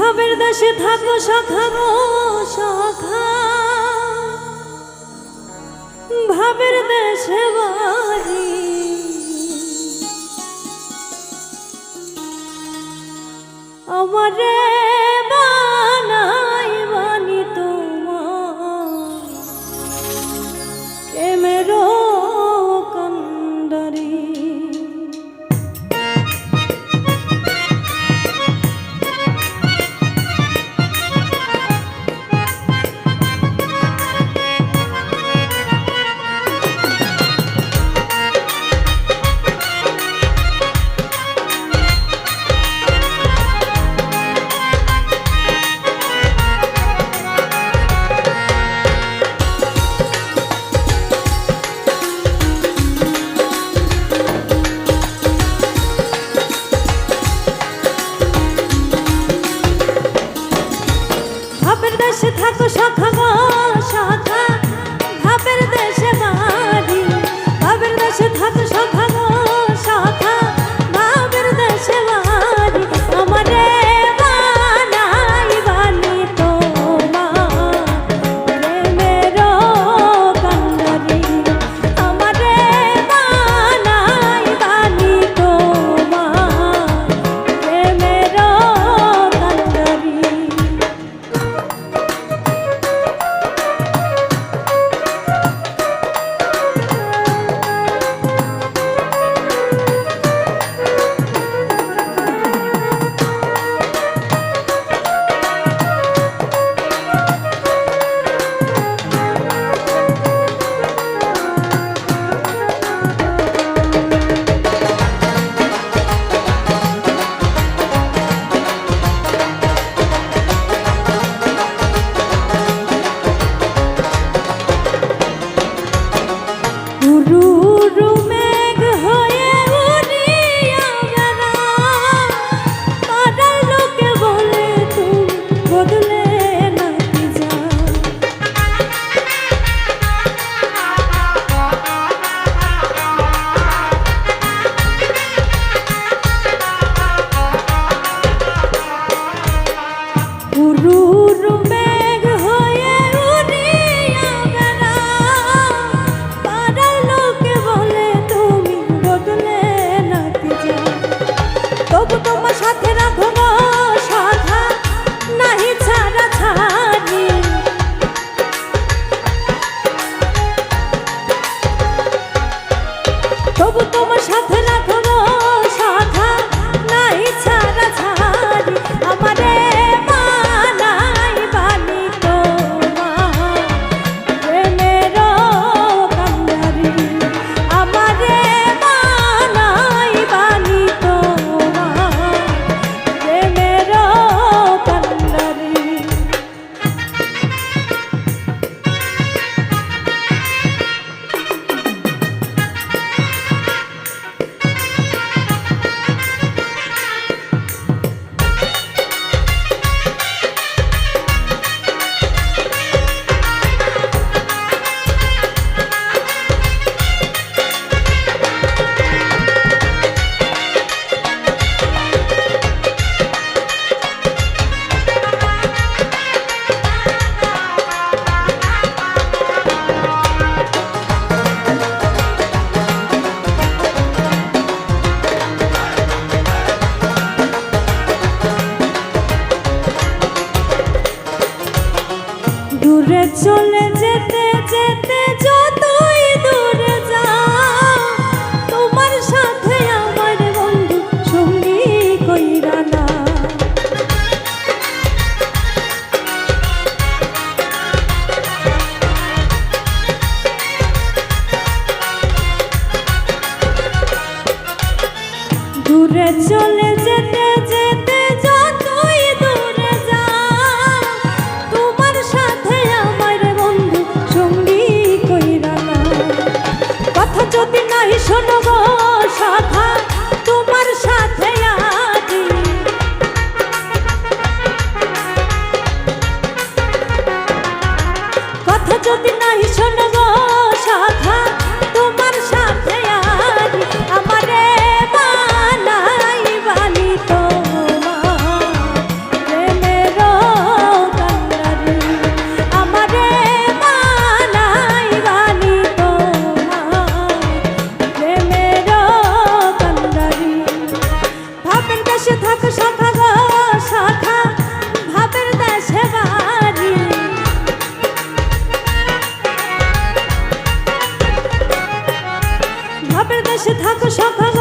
ভাবের দেশে থাকো সখা গো সখা, ভাবের দেশে বাড়ি আমারে বানাই বানি তোমার প্রেমেরও কান্ডারি। ভাবের দেশে থাকো সখা গো সখা, ভাবের দেশে বাড়ি ভাবের দেশে থাকো সখা গো সখা, ভাবের দেশে বাড়ি আমারে বানাই বানি তোমার প্রেমেরও কান্ডারি। আমারে বানাই বানি তোমার প্রেমেরও কান্ডারি। তবু তোমার সাথে রাখবো সখা, নাই ছাড়া ছাড়ি আমারে বানাই বানি তোমার প্রেমেরও কান্ডারি। আমারে বানাই বানি তোমার প্রেমেরও কান্ডারি। দূরে চলে যেতে যেতে যতই দূরে যাও, তোমার সাথে আমার বন্ধু সঙ্গী কইরা না। দূরে চলে যেতে যেতে যতই দূরে যাও, তোমার সাথে আমার বন্ধু সঙ্গী কইরা না। কথা যদি নাই শোনো গো সখা, তোমার সাথে আছি কথা যদি নাই শোনো গো সখা, তোমার সাথে আছি আমারে বানাই বানি তোমার প্রেমের থাকো সকাল